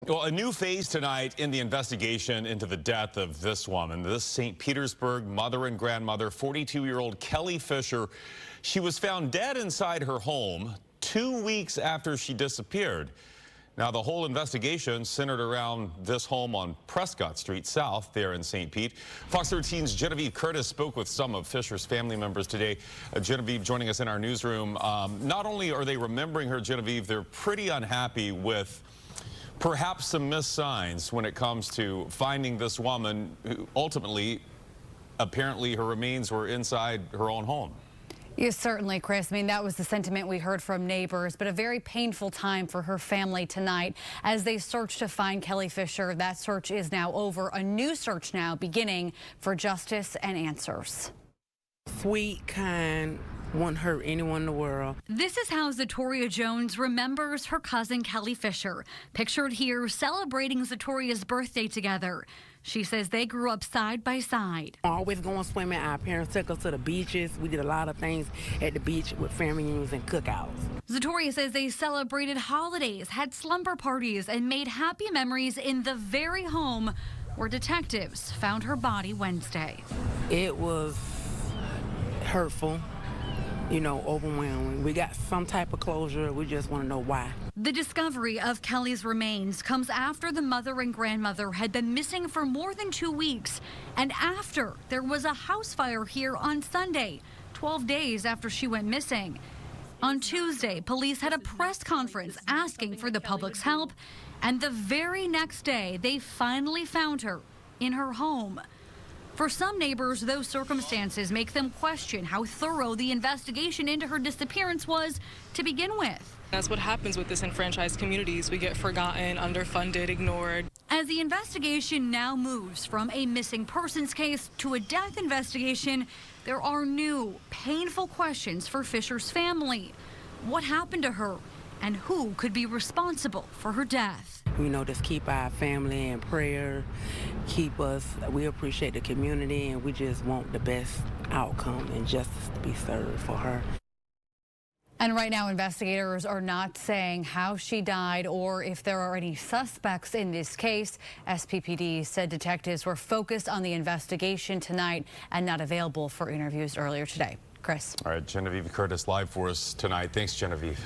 Well, a new phase tonight in the investigation into the death of this woman, this St. Petersburg mother and grandmother, 42-year-old Kelli Fisher. She was found dead inside her home 2 weeks after she disappeared. Now, the whole investigation centered around this home on Prescott Street South there in St. Pete. Fox 13's Genevieve Curtis spoke with some of Fisher's family members today. Genevieve joining us in our newsroom. Not only are they remembering her, Genevieve, they're pretty unhappy with perhaps some missed signs when it comes to finding this woman who ultimately, apparently her remains were inside her own home. Yes, certainly, Chris. I mean, that was the sentiment we heard from neighbors, but a very painful time for her family tonight as they search to find Kelli Fisher. That search is now over. A new search now beginning for justice and answers. Sweet, kind, won't hurt anyone in the world. This is how Zatoria Jones remembers her cousin Kelli Fisher, pictured here celebrating Zatoria's birthday together. She says they grew up side by side. Always going swimming. Our parents took us to the beaches. We did a lot of things at the beach with family reunions and cookouts. Zatoria says they celebrated holidays, had slumber parties, and made happy memories in the very home where detectives found her body Wednesday. It was hurtful, you know, overwhelming. We got some type of closure. We just want to know why. The discovery of Kelli's remains comes after the mother and grandmother had been missing for more than 2 weeks, and after there was a house fire here on Sunday, 12 days after she went missing. On Tuesday, police had a press conference asking for the public's help, and the very next day, they finally found her in her home. For some neighbors, those circumstances make them question how thorough the investigation into her disappearance was to begin with. That's what happens with disenfranchised communities. We get forgotten, underfunded, ignored. As the investigation now moves from a missing persons case to a death investigation, there are new, painful questions for Fisher's family. What happened to her, and who could be responsible for her death? You know, just keep our family in prayer, keep us. We appreciate the community, and we just want the best outcome and justice to be served for her. And right now, investigators are not saying how she died or if there are any suspects in this case. SPPD said detectives were focused on the investigation tonight and not available for interviews earlier today. Chris. All right, Genevieve Curtis live for us tonight. Thanks, Genevieve.